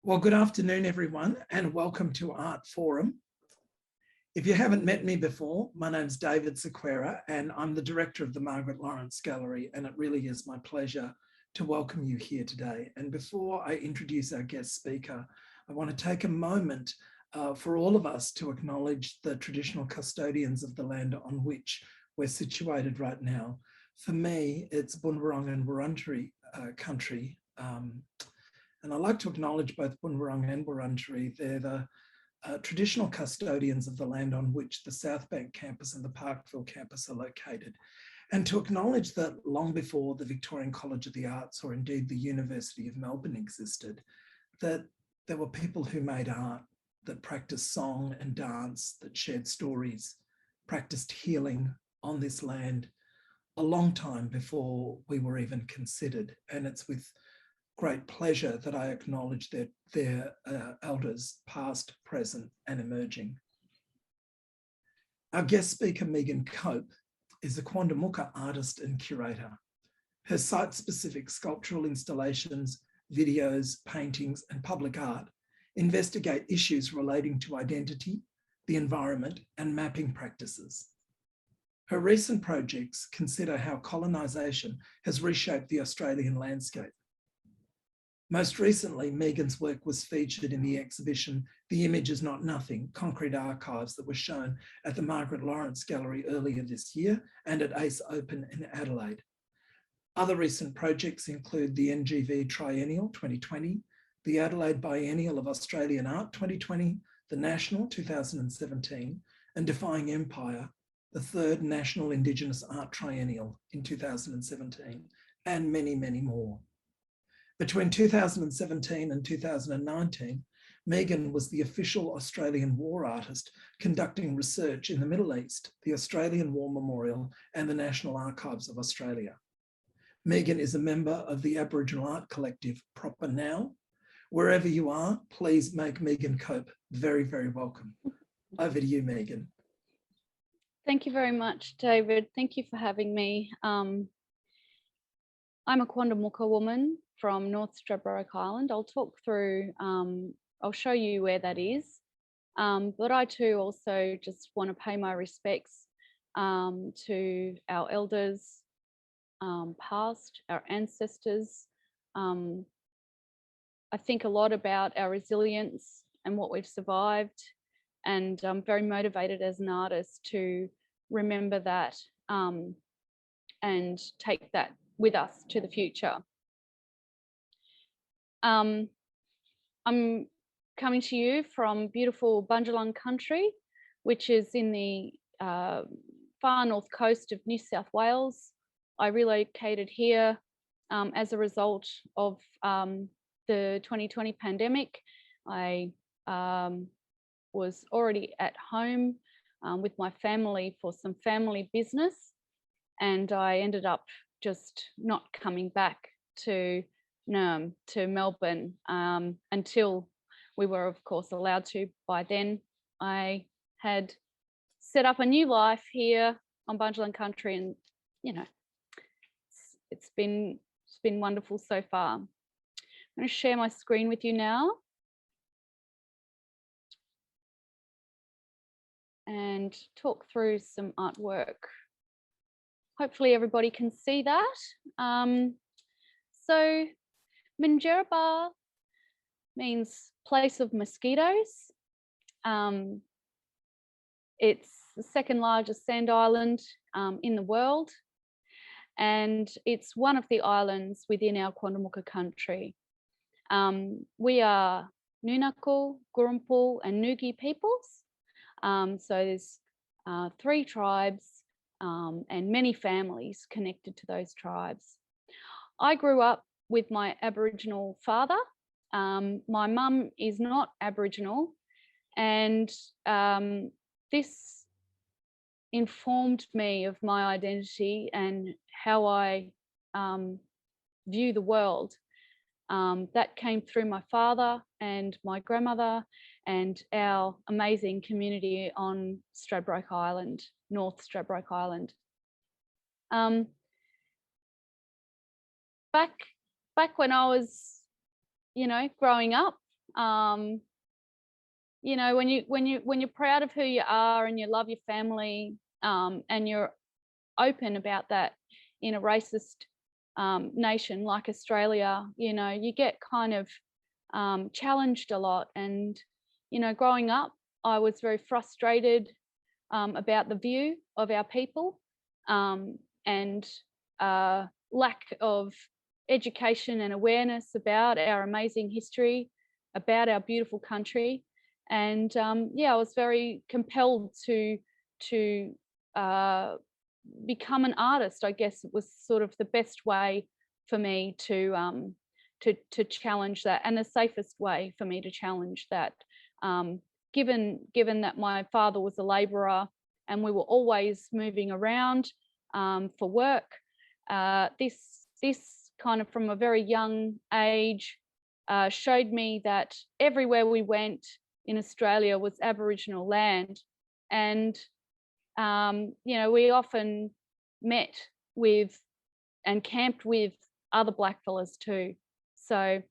Well, good afternoon, everyone, and welcome to Art Forum. If you haven't met me before, my name's David Sequeira, and I'm the director of the Margaret Lawrence Gallery, and it really is my pleasure to welcome you here today. And before I introduce our guest speaker, I want to take a moment for all of us to acknowledge the traditional custodians of the land on which we're situated right now. For me, it's Bunurong and Wurundjeri country. And I'd like to acknowledge both Bunurong and Wurundjeri. They're the traditional custodians of the land on which the South Bank campus and the Parkville campus are located. And to acknowledge that long before the Victorian College of the Arts, or indeed the University of Melbourne existed, that there were people who made art, that practiced song and dance, that shared stories, practiced healing on this land a long time before we were even considered. And it's with great pleasure that I acknowledge their elders, past, present, and emerging. Our guest speaker, Megan Cope, is a Quandamooka artist and curator. Her site-specific sculptural installations, videos, paintings, and public art investigate issues relating to identity, the environment, and mapping practices. Her recent projects consider how colonisation has reshaped the Australian landscape. Most recently, Megan's work was featured in the exhibition, The Image is Not Nothing, Concrete Archives, that was shown at the Margaret Lawrence Gallery earlier this year and at ACE Open in Adelaide. Other recent projects include the NGV Triennial 2020, the Adelaide Biennial of Australian Art 2020, the National 2017, and Defying Empire, the third National Indigenous Art Triennial in 2017, and many, many more. Between 2017 and 2019, Megan was the official Australian war artist conducting research in the Middle East, the Australian War Memorial, and the National Archives of Australia. Megan is a member of the Aboriginal art collective proppaNOW. Wherever you are, please make Megan Cope very, very welcome. Over to you, Megan. Thank you very much, David. Thank you for having me. I'm a Quandamooka woman from North Stradbroke Island. I'll talk through, I'll show you where that is. But I too also just want to pay my respects to our elders past, our ancestors. I think a lot about our resilience and what we've survived. And I'm very motivated as an artist to remember that and take that with us to the future. I'm coming to you from beautiful Bundjalung country, which is in the far north coast of New South Wales. I relocated here as a result of the 2020 pandemic. I was already at home with my family for some family business, and I ended up just not coming back to Melbourne until we were, of course, allowed to. By then, I had set up a new life here on Bundjalung country, and you know, it's been wonderful so far. I'm going to share my screen with you now and talk through some artwork. Hopefully everybody can see that. So Minjerribah means place of mosquitoes. It's the second largest sand island in the world, and it's one of the islands within our Quandamooka country. We are Nunakul, Gurrumpul and Nugi peoples. So there's 3 tribes and many families connected to those tribes. I grew up with my Aboriginal father. My mum is not Aboriginal, and this informed me of my identity and how I view the world. That came through my father and my grandmother and our amazing community on Stradbroke Island, North Stradbroke Island. Back when I was, growing up, You know, when you're proud of who you are and you love your family, and you're open about that in a racist nation like Australia, you know, you get kind of challenged a lot. And, you know, growing up, I was very frustrated about the view of our people, and lack of education and awareness about our amazing history, about our beautiful country. And yeah, I was very compelled to become an artist. I guess it was sort of the best way for me to challenge that, and the safest way for me to challenge that. Given that my father was a labourer and we were always moving around for work, this kind of from a very young age showed me that everywhere we went in Australia was Aboriginal land. And you know, we often met with and camped with other blackfellas too. So,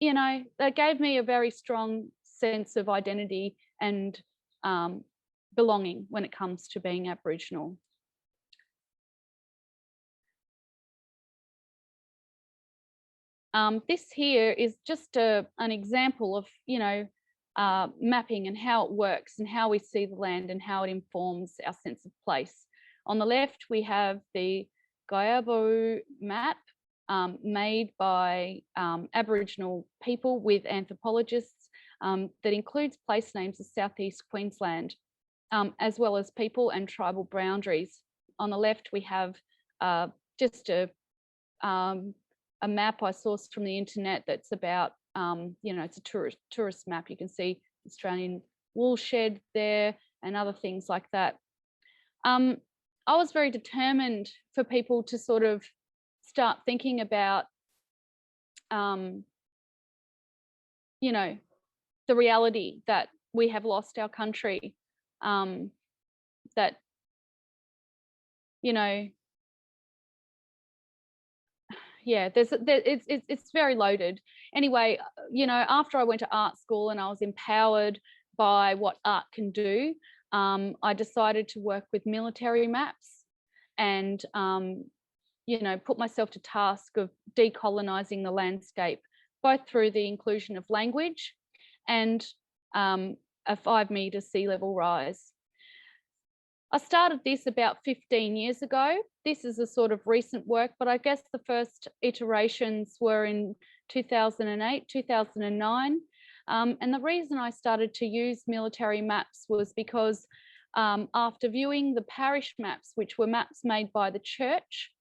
you know, that gave me a very strong sense of identity and belonging when it comes to being Aboriginal. This here is just an example of, you know, mapping and how it works and how we see the land and how it informs our sense of place. On the left, we have the Guyabo map made by Aboriginal people with anthropologists that includes place names of southeast Queensland, as well as people and tribal boundaries. On the left, we have just a map I sourced from the internet that's about, you know, it's a tourist map. You can see Australian wool shed there and other things like that. I was very determined for people to sort of start thinking about, you know, the reality that we have lost our country, that, you know, yeah, it's very loaded. Anyway, you know, after I went to art school and I was empowered by what art can do, I decided to work with military maps and, you know, put myself to task of decolonising the landscape, both through the inclusion of language and a 5 metre sea level rise. I started this about 15 years ago. This is a sort of recent work, but I guess the first iterations were in 2008, 2009. And the reason I started to use military maps was because after viewing the parish maps, which were maps made by the church,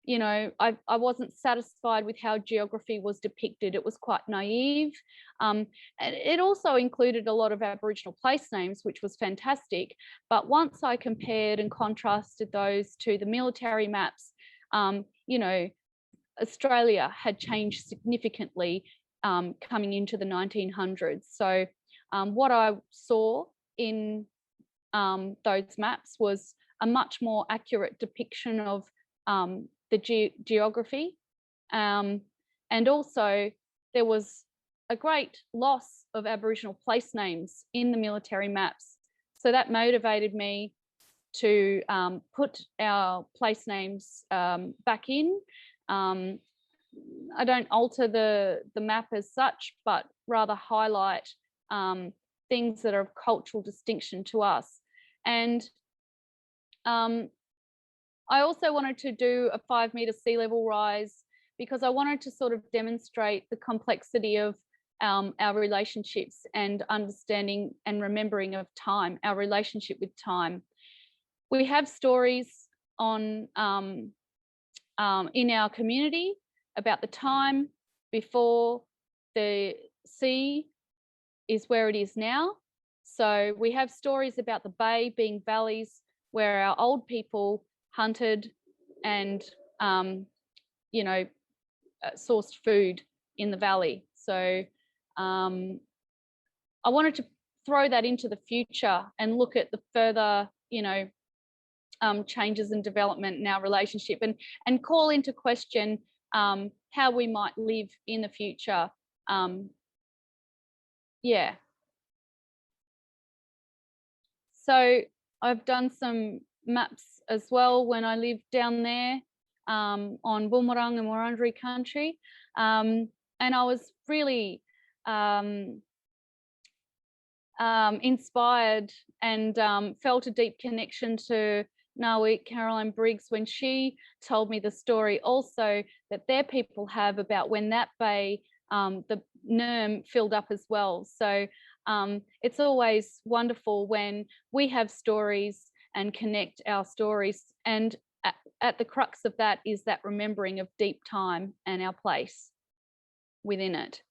you know, I wasn't satisfied with how geography was depicted. It was quite naive. And it also included a lot of Aboriginal place names, which was fantastic. But once I compared and contrasted those to the military maps, you know, Australia had changed significantly coming into the 1900s. So what I saw in those maps was a much more accurate depiction of the geography, and also there was a great loss of Aboriginal place names in the military maps. So that motivated me to put our place names back in. I don't alter the map as such, but rather highlight things that are of cultural distinction to us. And I also wanted to do a 5 metre sea level rise because I wanted to sort of demonstrate the complexity of our relationships and understanding and remembering of time, our relationship with time. We have stories on in our community about the time before the sea is where it is now. So we have stories about the bay being valleys where our old people hunted and, you know, sourced food in the valley. So I wanted to throw that into the future and look at the further, you know, changes and development in our relationship and call into question how we might live in the future Yeah. So I've done some maps as well when I lived down there on Boomerang and Wurundjeri country. And I was really inspired and felt a deep connection to Ngawi Caroline Briggs when she told me the story also that their people have about when that bay, the NERM filled up as well. So it's always wonderful when we have stories and connect our stories. And at the crux of that is that remembering of deep time and our place within it.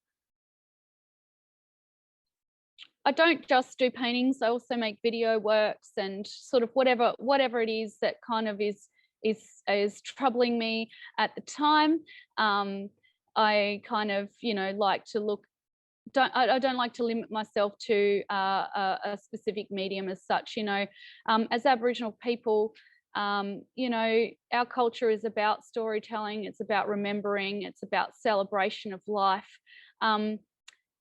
I don't just do paintings, I also make video works and sort of whatever it is that kind of is troubling me at the time. I kind of, you know, like to look, I don't like to limit myself to a specific medium as such, you know. As Aboriginal people, you know, our culture is about storytelling, it's about remembering, it's about celebration of life.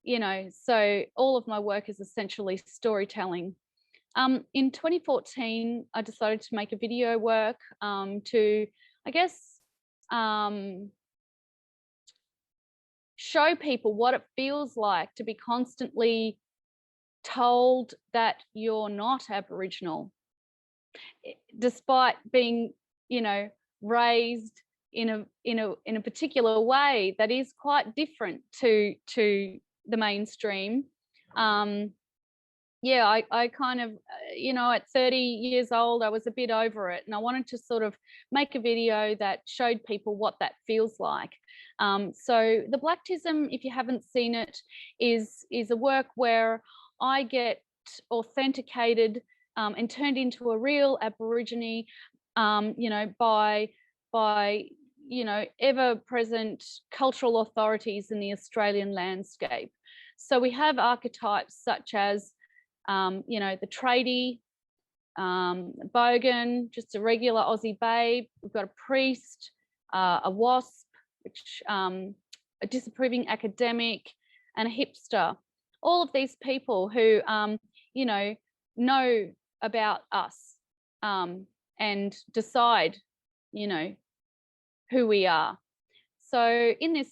You know, so all of my work is essentially storytelling. In 2014, I decided to make a video work to, I guess, show people what it feels like to be constantly told that you're not Aboriginal, despite being, you know, raised in a particular way that is quite different to the mainstream. Yeah, I kind of, you know, at 30 years old, I was a bit over it, and I wanted to sort of make a video that showed people what that feels like. So the Blacktism, if you haven't seen it, is a work where I get authenticated and turned into a real Aborigine, you know, by you know, ever-present cultural authorities in the Australian landscape. So we have archetypes such as, you know, the tradie, bogan, just a regular Aussie babe. We've got a priest, a wasp, which a disapproving academic, and a hipster. All of these people who, you know about us and decide, you know, who we are. So in this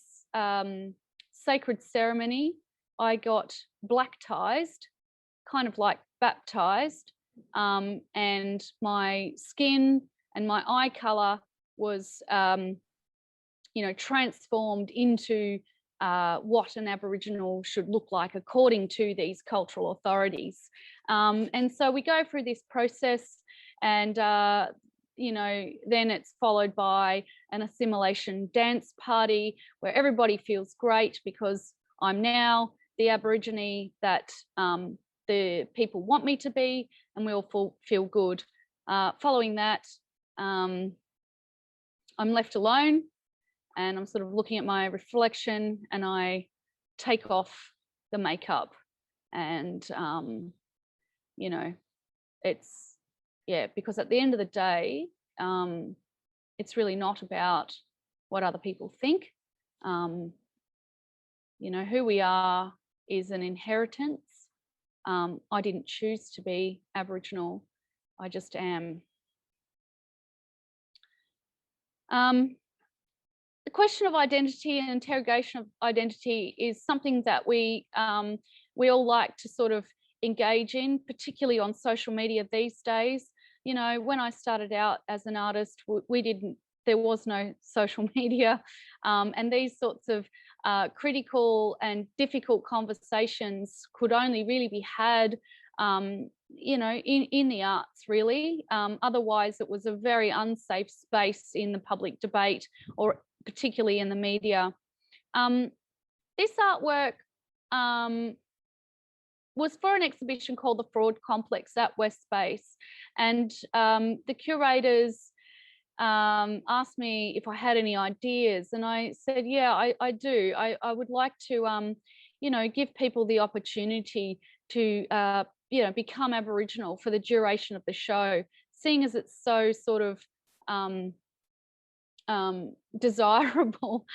sacred ceremony, I got black-tized, kind of like baptized, and my skin and my eye color was, you know, transformed into what an Aboriginal should look like according to these cultural authorities. And so we go through this process, and you know, then it's followed by an assimilation dance party where everybody feels great because I'm now the Aborigine that the people want me to be, and we all feel good. Following that, I'm left alone, and I'm sort of looking at my reflection, and I take off the makeup, and you know, it's, yeah, because at the end of the day, it's really not about what other people think. You know, who we are is an inheritance. I didn't choose to be Aboriginal, I just am. The question of identity and interrogation of identity is something that we all like to sort of engage in, particularly on social media these days. You know, when I started out as an artist, there was no social media, and these sorts of critical and difficult conversations could only really be had, you know, in the arts, really. Otherwise, it was a very unsafe space in the public debate, or particularly in the media. This artwork was for an exhibition called the Fraud Complex at West Space, and the curators asked me if I had any ideas, and I said, yeah, I do. I would like to, you know, give people the opportunity to, you know, become Aboriginal for the duration of the show, seeing as it's so sort of desirable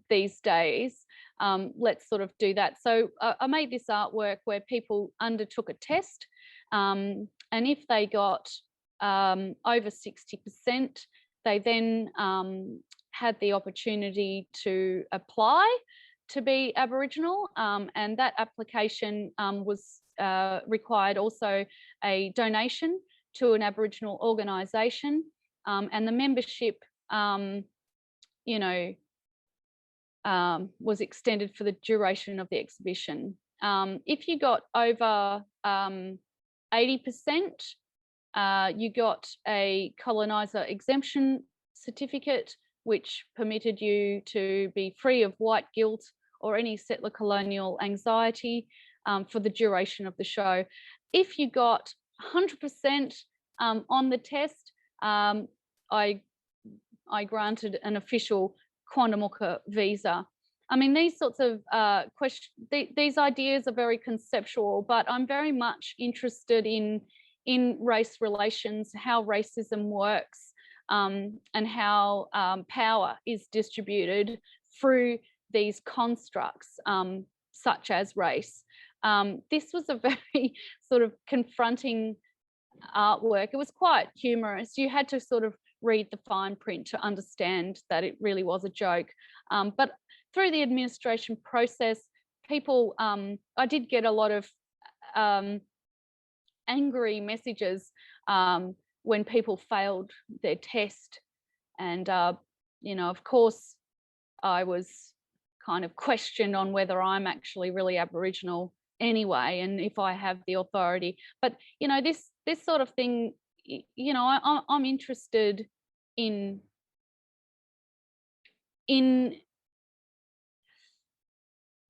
these days. let's sort of do that. So I made this artwork where people undertook a test, and if they got over 60%, they then had the opportunity to apply to be Aboriginal, and that application was required also a donation to an Aboriginal organisation, and the membership, you know, was extended for the duration of the exhibition. If you got over 80%, you got a coloniser exemption certificate, which permitted you to be free of white guilt or any settler colonial anxiety for the duration of the show. If you got 100% on the test, I granted an official Quandamooka visa. I mean, these sorts of these ideas are very conceptual, but I'm very much interested in race relations, how racism works, and how power is distributed through these constructs, such as race. This was a very sort of confronting artwork. It was quite humorous. You had to sort of read the fine print to understand that it really was a joke. But through the administration process, people, I did get a lot of angry messages when people failed their test. And, you know, of course, I was kind of questioned on whether I'm actually really Aboriginal anyway, and if I have the authority. But, you know, this sort of thing, you know, I'm interested in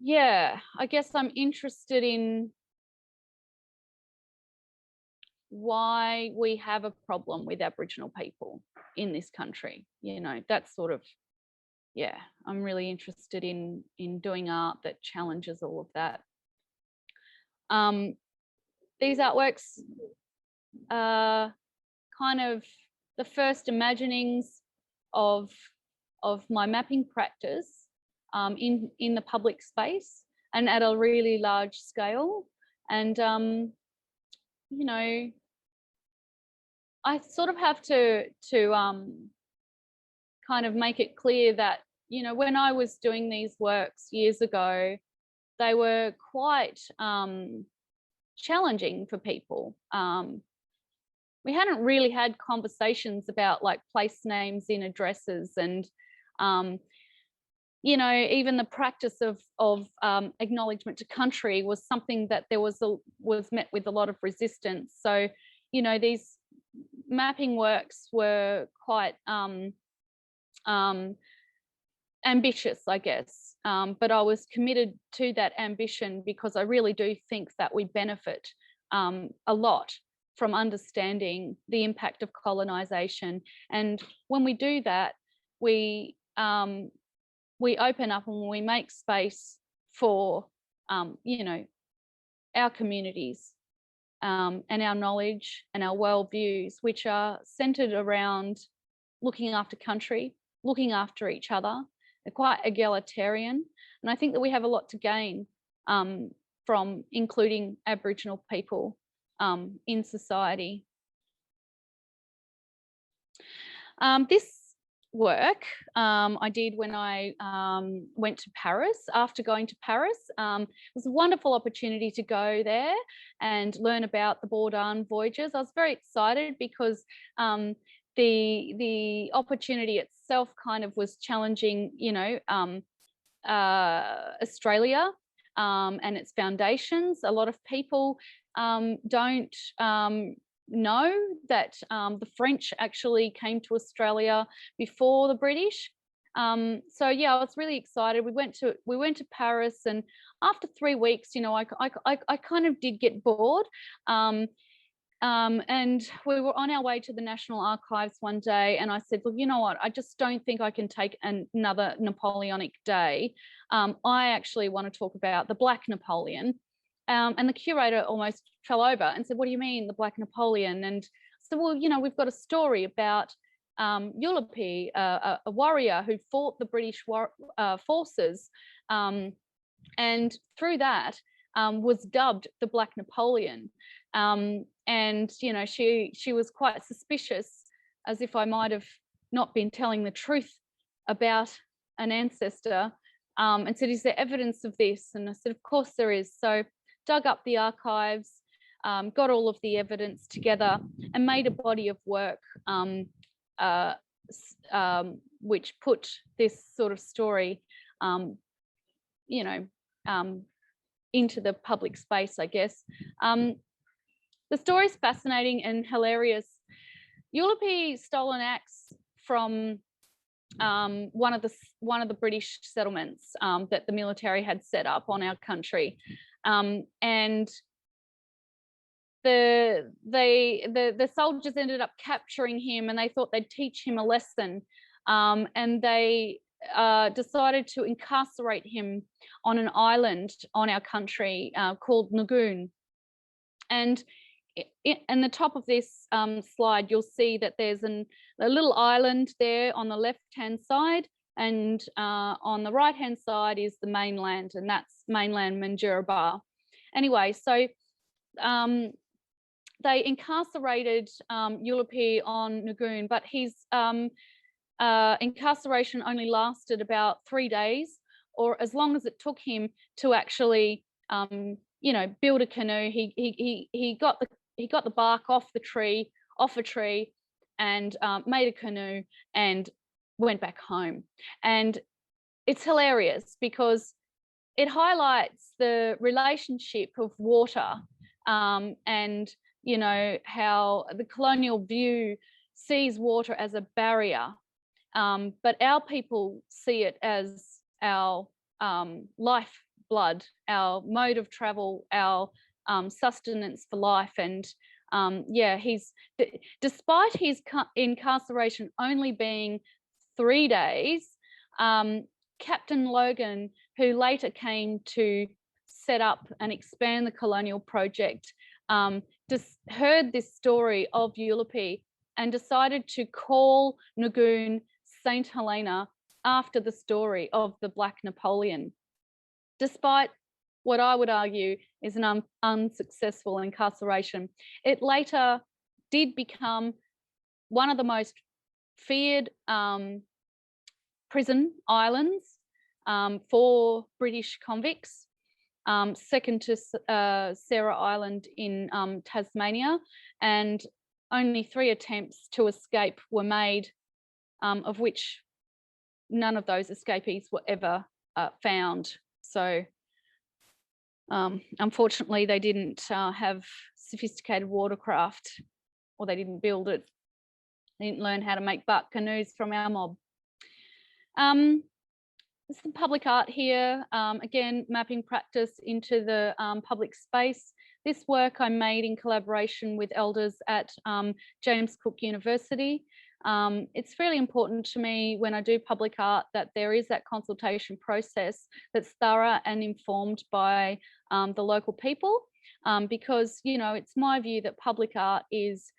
yeah, I guess I'm interested in why we have a problem with Aboriginal people in this country. You know, that's sort of, yeah, I'm really interested in doing art that challenges all of that. These artworks are kind of the first imaginings of my mapping practice in the public space and at a really large scale. And you know, I sort of have to kind of make it clear that, you know, when I was doing these works years ago, they were quite challenging for people. We hadn't really had conversations about like place names in addresses, and you know, even the practice of acknowledgement to country was something that there was met with a lot of resistance. So, you know, these mapping works were quite ambitious, I guess, but I was committed to that ambition because I really do think that we benefit a lot from understanding the impact of colonisation. And when we do that, we open up and we make space for, you know, our communities and our knowledge and our worldviews, which are centred around looking after country, looking after each other. They're quite egalitarian. And I think that we have a lot to gain from including Aboriginal people in society. This work I did when I went to Paris. After going to Paris, it was a wonderful opportunity to go there and learn about the Bourdain voyages. I was very excited because the opportunity itself kind of was challenging, you know, Australia and its foundations. A lot of people don't know that the French actually came to Australia before the British. So yeah, I was really excited. We went to Paris, and after 3 weeks, you know, I kind of did get bored. And we were on our way to the National Archives one day, and I said, look, you know what, I just don't think I can take another Napoleonic day. I actually want to talk about the Black Napoleon. And the curator almost fell over and said, what do you mean, the Black Napoleon? And I said, well, you know, we've got a story about Ulipi, a warrior who fought the British forces And through that was dubbed the Black Napoleon. And, you know, she was quite suspicious, as if I might have not been telling the truth about an ancestor, and said, is there evidence of this? And I said, of course there is. So dug up the archives, got all of the evidence together and made a body of work which put this sort of story, you know, into the public space, I guess. The story is fascinating and hilarious. Ullupi stole an axe from one of the British settlements that the military had set up on our country, and the soldiers ended up capturing him, and they thought they'd teach him a lesson, and they decided to incarcerate him on an island on our country called Nagoon. And in the top of this slide, you'll see that there's a little island there on the left-hand side, and on the right-hand side is the mainland, and that's mainland Manduraba. Anyway, so they incarcerated Ullupi on Nagoon, but his incarceration only lasted about 3 days, or as long as it took him to actually, you know, build a canoe. He got the bark off a tree, and made a canoe and went back home. And it's hilarious because it highlights the relationship of water, and, you know, how the colonial view sees water as a barrier, but our people see it as our lifeblood, our mode of travel, our sustenance for life. And yeah, despite his incarceration only being 3 days, Captain Logan, who later came to set up and expand the colonial project, just heard this story of Ullupi and decided to call Nagoon St. Helena after the story of the Black Napoleon, despite what I would argue is an unsuccessful incarceration. It later did become one of the most feared prison islands for British convicts, second to Sarah Island in Tasmania, and only 3 attempts to escape were made, of which none of those escapees were ever found. So unfortunately, they didn't have sophisticated watercraft, or they didn't build it. They didn't learn how to make bark canoes from our mob. There's some public art here, again, mapping practice into the public space. This work I made in collaboration with elders at James Cook University. It's really important to me when I do public art that there is that consultation process that's thorough and informed by the local people, because, you know, it's my view that public art is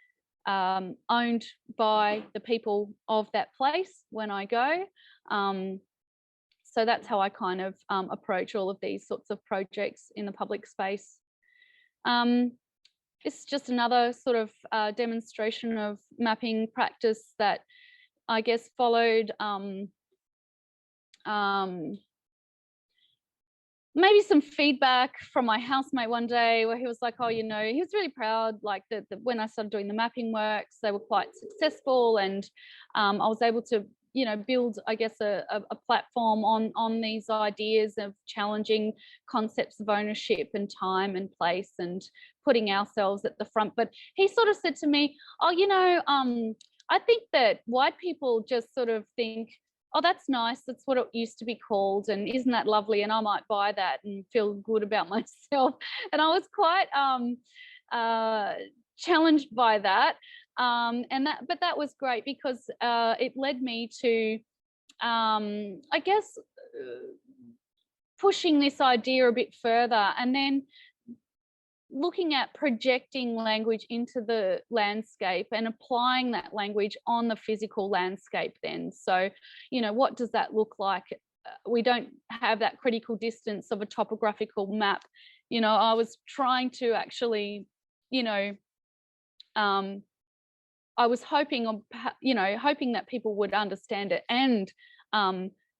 owned by the people of that place when I go. So that's how I kind of approach all of these sorts of projects in the public space. This is just another sort of demonstration of mapping practice that I guess followed maybe some feedback from my housemate one day, where he was like, oh, you know, he was really proud, like that when I started doing the mapping works, they were quite successful, and I was able to, you know, build, I guess, a platform on these ideas of challenging concepts of ownership and time and place and putting ourselves at the front. But he sort of said to me, oh, you know, I think that white people just sort of think, oh, that's nice, that's what it used to be called, and isn't that lovely, and I might buy that and feel good about myself. And I was quite challenged by that. But that was great, because it led me to, I guess, pushing this idea a bit further, and then looking at projecting language into the landscape and applying that language on the physical landscape then. So, you know, what does that look like we don't have that critical distance of a topographical map. You know, I was trying to actually, you know, I was hoping, you know, hoping that people would understand it and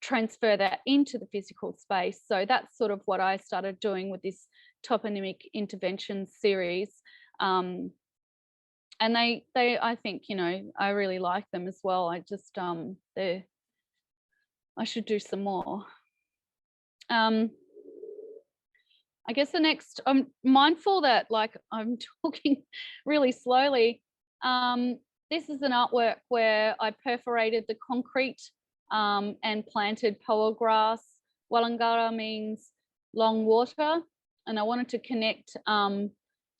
transfer that into the physical space. So that's sort of what I started doing with this toponymic intervention series. And they, I think, you know, I really like them as well. I just, I should do some more. I guess the next, I'm mindful that like I'm talking really slowly. This is an artwork where I perforated the concrete and planted poa grass. Walangara means long water, and I wanted to connect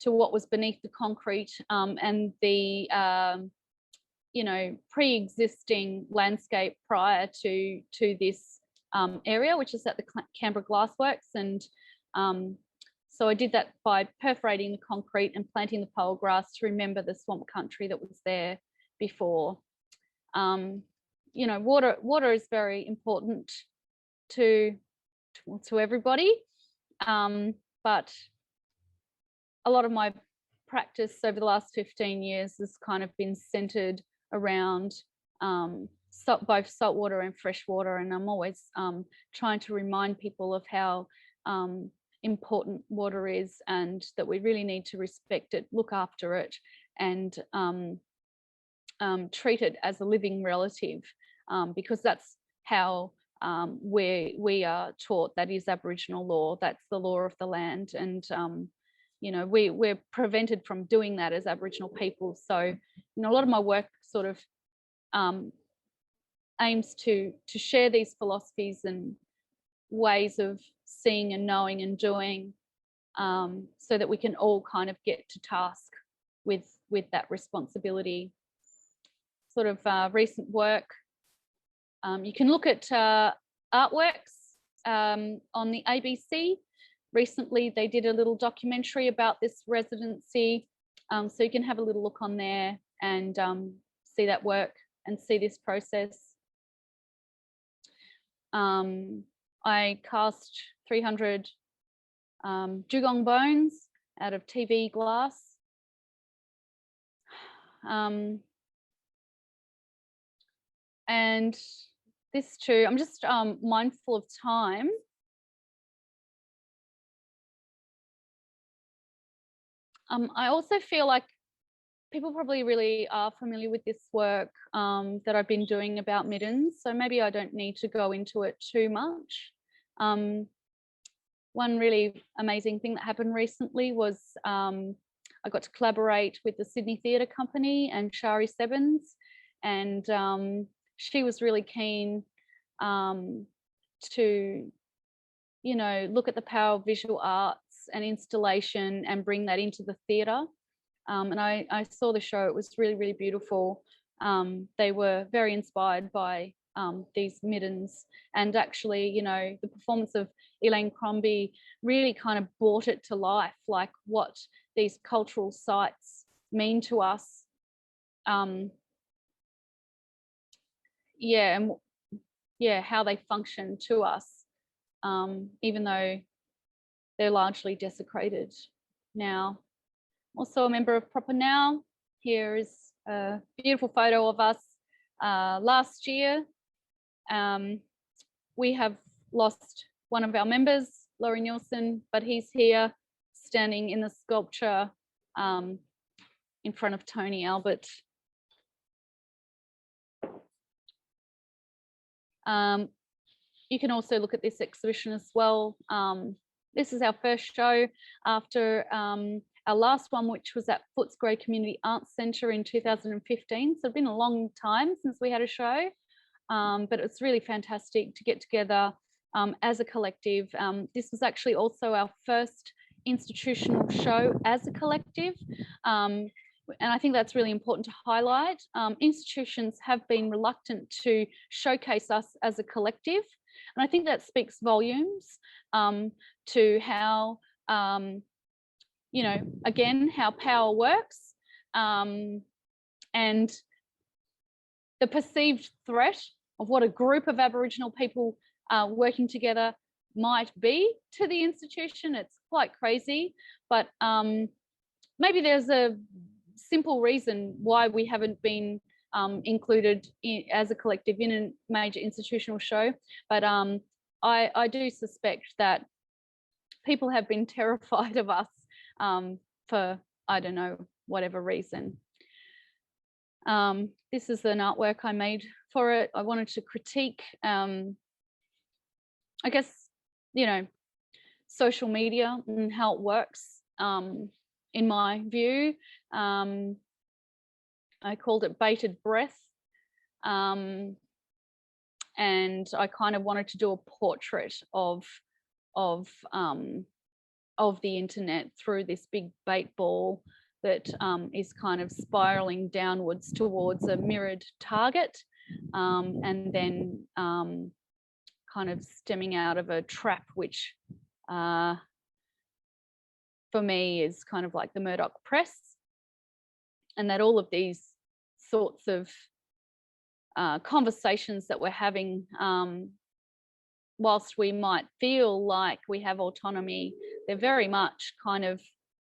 to what was beneath the concrete and the you know, pre-existing landscape prior to this area, which is at the Canberra Glassworks. And so I did that by perforating the concrete and planting the poa grass to remember the swamp country that was there before. You know, water is very important to everybody, but a lot of my practice over the last 15 years has kind of been centered around both saltwater and freshwater, and I'm always trying to remind people of how important water is, and that we really need to respect it, look after it, and treat it as a living relative, because that's how we are taught. That is Aboriginal law, that's the law of the land. And you know, we're prevented from doing that as Aboriginal people. So, you know, a lot of my work sort of aims to share these philosophies and ways of seeing and knowing and doing, so that we can all kind of get to task with that responsibility. Sort of recent work. You can look at artworks on the ABC. Recently, they did a little documentary about this residency. So you can have a little look on there and see that work and see this process. I cast 300 dugong bones out of TV glass. And this too, I'm just mindful of time. I also feel like people probably really are familiar with this work that I've been doing about middens, so maybe I don't need to go into it too much. One really amazing thing that happened recently was I got to collaborate with the Sydney Theatre Company and Shari Sebens, and she was really keen to, you know, look at the power of visual arts and installation and bring that into the theatre. And I saw the show. It was really, really beautiful. They were very inspired by these middens, and actually, you know, the performance of Elaine Crombie really kind of brought it to life, like what these cultural sites mean to us. Yeah, and yeah, how they function to us, even though they're largely desecrated now. Also a member of proppaNOW. Here is a beautiful photo of us last year. We have lost one of our members, Laurie Nielsen, but he's here standing in the sculpture in front of Tony Albert. You can also look at this exhibition as well. This is our first show after our last one, which was at Footscray Community Arts Centre in 2015. So it's been a long time since we had a show, but it's really fantastic to get together as a collective. This was actually also our first institutional show as a collective. And I think that's really important to highlight. Institutions have been reluctant to showcase us as a collective. And I think that speaks volumes to how, you know, again, how power works, and the perceived threat of what a group of Aboriginal people working together might be to the institution. It's quite crazy, but maybe there's a simple reason why we haven't been included as a collective in a major institutional show. But I do suspect that people have been terrified of us for, I don't know, whatever reason. This is an artwork I made for it. I wanted to critique, I guess, you know, social media and how it works, in my view. I called it bated breath. And I kind of wanted to do a portrait of the internet through this big bait ball that is kind of spiraling downwards towards a mirrored target, and then kind of stemming out of a trap, which for me is kind of like the Murdoch press, and that all of these sorts of conversations that we're having, whilst we might feel like we have autonomy, they're very much kind of,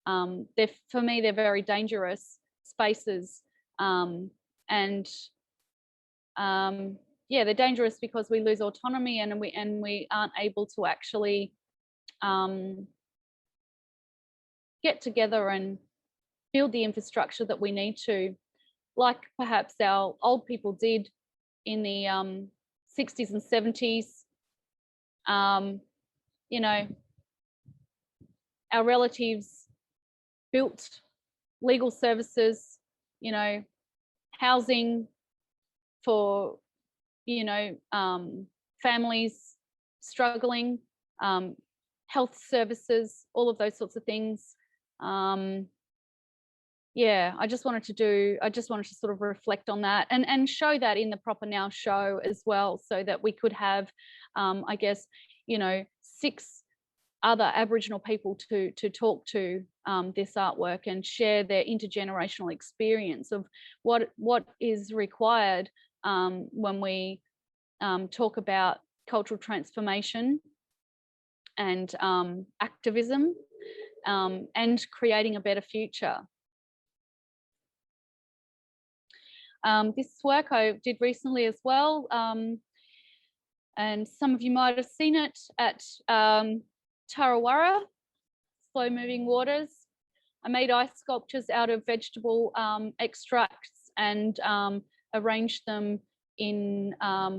for me, they're very dangerous spaces. Yeah, they're dangerous because we lose autonomy, and we aren't able to actually get together and build the infrastructure that we need to, like perhaps our old people did in the 60s and 70s. You know, our relatives built legal services, you know, housing for, you know, families struggling, health services, all of those sorts of things. Yeah, I just wanted to sort of reflect on that and show that in the proppaNOW show as well, so that we could have, I guess, you know, 6 other Aboriginal people to talk to this artwork and share their intergenerational experience of what is required when we talk about cultural transformation and activism and creating a better future. This work I did recently as well, and some of you might have seen it at Tarawara, Slow Moving Waters. I made ice sculptures out of vegetable extracts and arranged them in a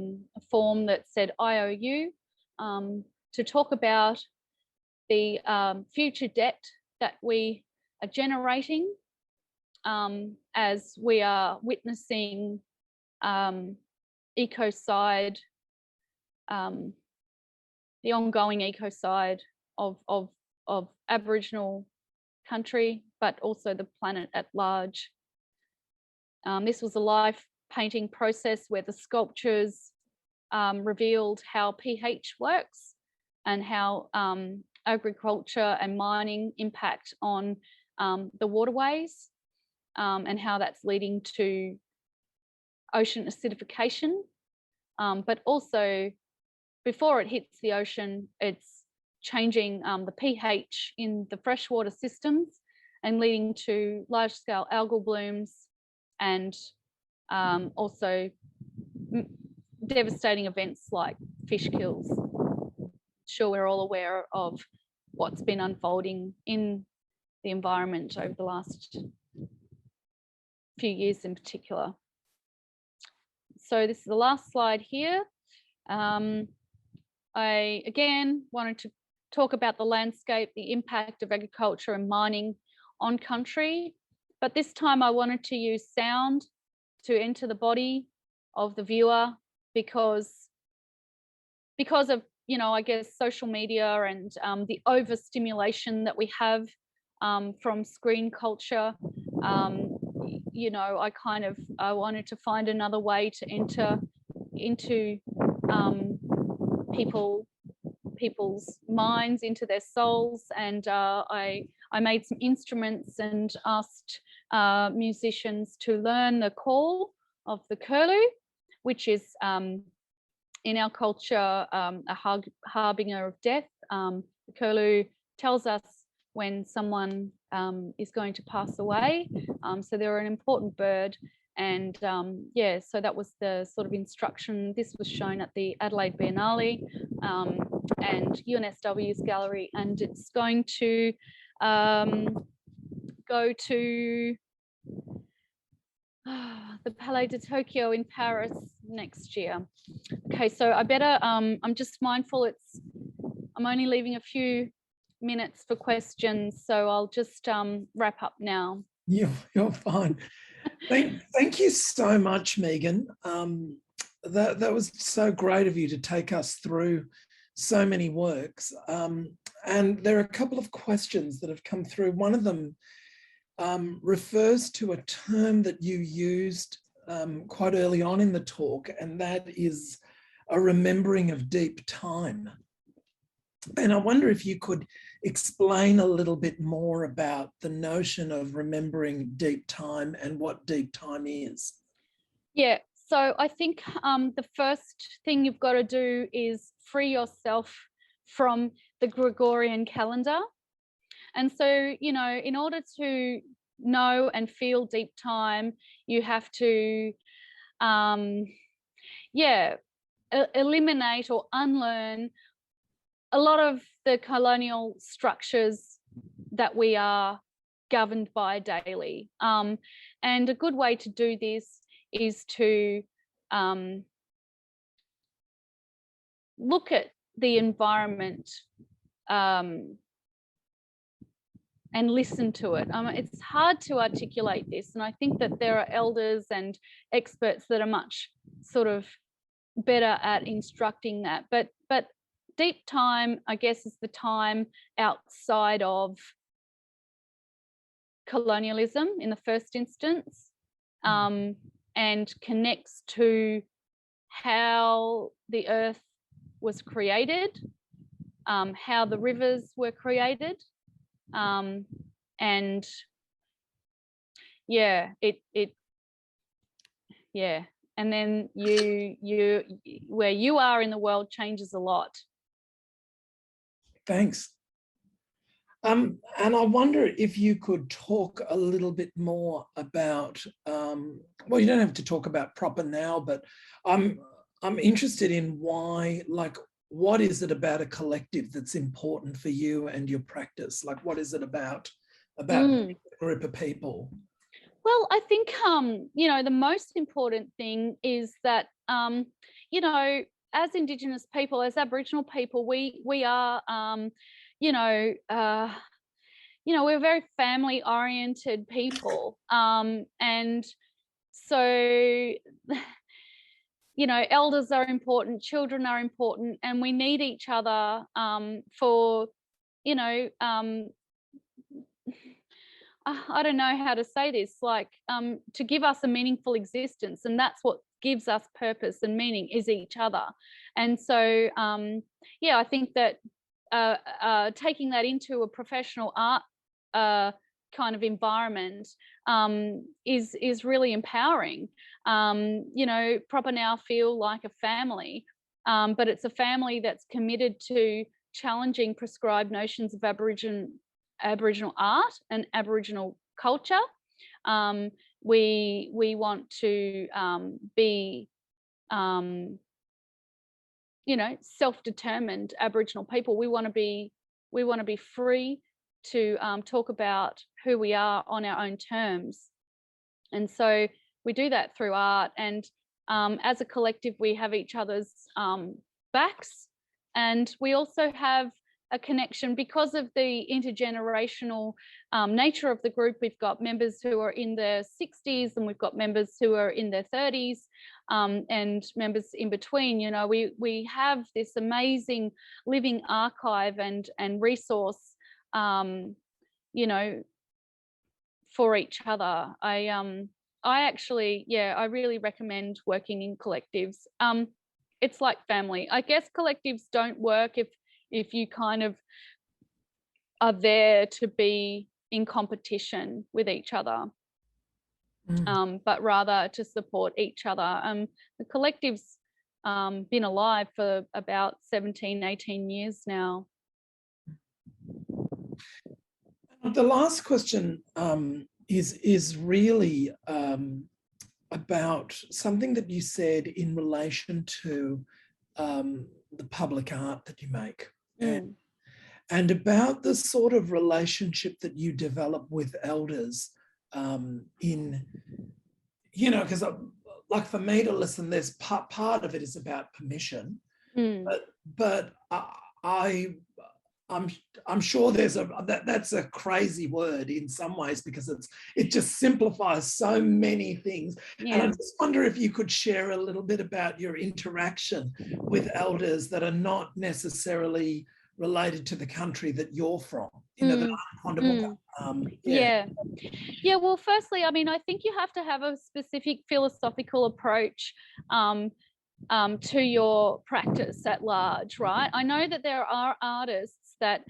form that said IOU, to talk about the future debt that we are generating as we are witnessing ecocide, the ongoing ecocide of Aboriginal country, but also the planet at large. This was a live painting process where the sculptures revealed how pH works and how agriculture and mining impact on the waterways, and how that's leading to ocean acidification, but also before it hits the ocean, it's changing the pH in the freshwater systems and leading to large-scale algal blooms and also devastating events like fish kills. Sure, we're all aware of what's been unfolding in the environment over the last few years in particular. So this is the last slide here. I again wanted to talk about the landscape, the impact of agriculture and mining on country, but this time I wanted to use sound to enter the body of the viewer because of, you know, I guess social media and the overstimulation that we have from screen culture. You know, I wanted to find another way to enter into people's minds, into their souls, and I made some instruments and asked musicians to learn the call of the curlew, which is in our culture, a harbinger of death. The curlew tells us when someone is going to pass away. So they're an important bird. And yeah, so that was the sort of instruction. This was shown at the Adelaide Biennale and UNSW's gallery, and it's going to go to the Palais de Tokyo in Paris next year. Okay, so I better, I'm just mindful I'm only leaving a few minutes for questions, so I'll just wrap up now. You're fine. Thank you so much, Megan. That was so great of you to take us through so many works. And there are a couple of questions that have come through. One of them refers to a term that you used quite early on in the talk, and that is a remembering of deep time. And I wonder if you could explain a little bit more about the notion of remembering deep time and what deep time is. Yeah, so I think the first thing you've got to do is free yourself from the Gregorian calendar. And so, you know, in order to know and feel deep time, you have to, eliminate or unlearn a lot of the colonial structures that we are governed by daily. And a good way to do this is to look at the environment and listen to it. It's hard to articulate this, and I think that there are elders and experts that are much sort of better at instructing that. But deep time, I guess, is the time outside of colonialism in the first instance, and connects to how the earth was created, how the rivers were created, and yeah, and then you where you are in the world changes a lot. Thanks. And I wonder if you could talk a little bit more about, well, you don't have to talk about proppaNOW, but I'm interested in why, like, what is it about a collective that's important for you and your practice? Like, what is it about a group of people? Well, I think, you know, the most important thing is that, you know, as Indigenous people, as Aboriginal people, we are, we're very family-oriented people, and so, you know, elders are important, children are important, and we need each other for, you know, I don't know how to say this, like, to give us a meaningful existence, and that's what gives us purpose and meaning, is each other. And so, yeah, I think that taking that into a professional art kind of environment is really empowering. You know, proppaNOW feel like a family, but it's a family that's committed to challenging prescribed notions of Aboriginal art and Aboriginal culture. We want to be, you know, self-determined Aboriginal people. We want to be free to talk about who we are on our own terms, and so we do that through art. And as a collective, we have each other's backs, and we also have a connection because of the intergenerational nature of the group. We've got members who are in their 60s, and we've got members who are in their 30s, and members in between. You know, we have this amazing living archive and resource, you know, for each other. I actually, I really recommend working in collectives. It's like family. I guess collectives don't work if you kind of are there to be in competition with each other, but rather to support each other. The collectives been alive for about 17, 18 years now. The last question is really about something that you said in relation to the public art that you make, and about the sort of relationship that you develop with elders in, you know, because like for me to listen, there's part of it is about permission, but I'm sure there's that's a crazy word in some ways, because it just simplifies so many things. And I just wonder if you could share a little bit about your interaction with elders that are not necessarily related to the country that you're from, you know, the Quandamooka. Yeah, well, firstly, I mean, I think you have to have a specific philosophical approach to your practice at large, right? I know that there are artists that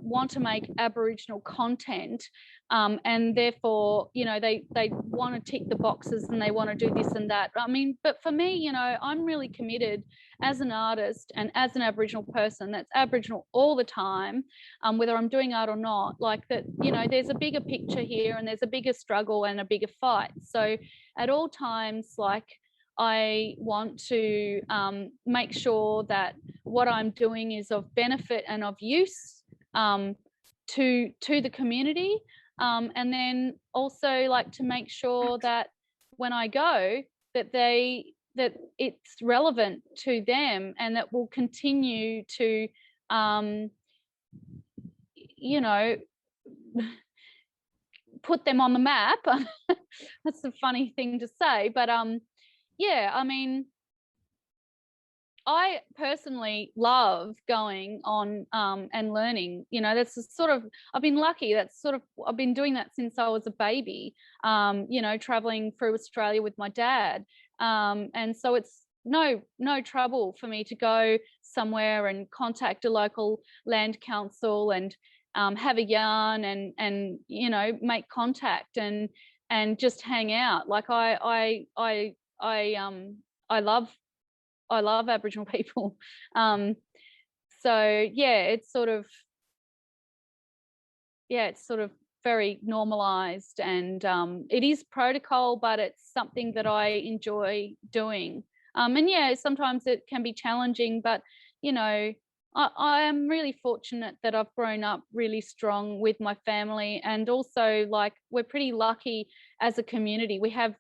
want to make Aboriginal content, and therefore, you know, they want to tick the boxes and they want to do this and that. I mean, but for me, you know, I'm really committed as an artist and as an Aboriginal person that's Aboriginal all the time, whether I'm doing art or not, like that, you know, there's a bigger picture here and there's a bigger struggle and a bigger fight. So at all times, like, I want to make sure that what I'm doing is of benefit and of use to the community, and then also like to make sure that when I go, that it's relevant to them and that will continue to you know, put them on the map. That's a funny thing to say, but yeah, I mean, I personally love going on and learning. You know, that's sort of, I've been lucky. I've been doing that since I was a baby, you know, traveling through Australia with my dad. And so it's no trouble for me to go somewhere and contact a local land council and have a yarn and you know, make contact and just hang out. Like I love Aboriginal people. So yeah, it's sort of very normalized, and it is protocol, but it's something that I enjoy doing. And yeah, sometimes it can be challenging, but you know, I am really fortunate that I've grown up really strong with my family, and also like we're pretty lucky as a community. We have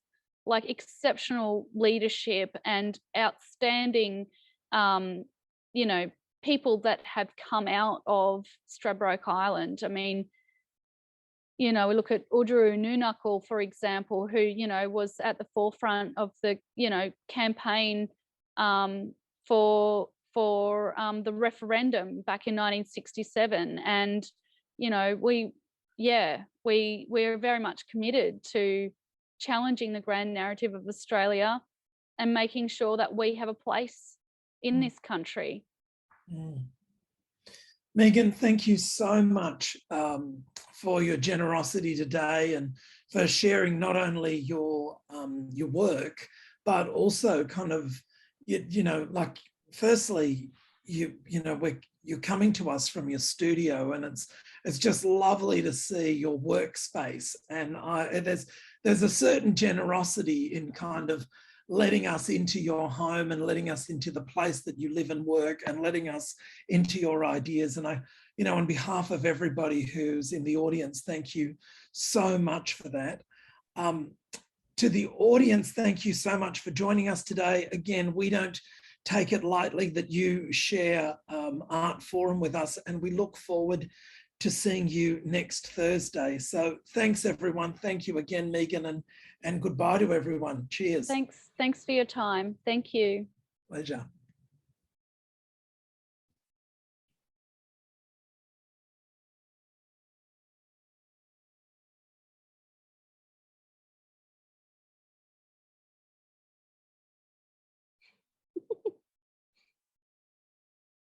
like exceptional leadership and outstanding, you know, people that have come out of Stradbroke Island. I mean, you know, we look at Uduru Noonuccal, for example, who, you know, was at the forefront of the, you know, campaign for the referendum back in 1967. And, you know, we're very much committed to challenging the grand narrative of Australia and making sure that we have a place in this country. Megan, thank you so much for your generosity today and for sharing not only your work, but also kind of, you know, like, firstly, you know, you're coming to us from your studio, and it's just lovely to see your workspace. And there's a certain generosity in kind of letting us into your home and letting us into the place that you live and work and letting us into your ideas. And I, you know, on behalf of everybody who's in the audience, thank you so much for that. To the audience, thank you so much for joining us today. Again, we don't take it lightly that you share Art Forum with us, and we look forward to seeing you next Thursday. So thanks everyone. Thank you again, Megan, and goodbye to everyone. Cheers. Thanks for your time. Thank you. Pleasure.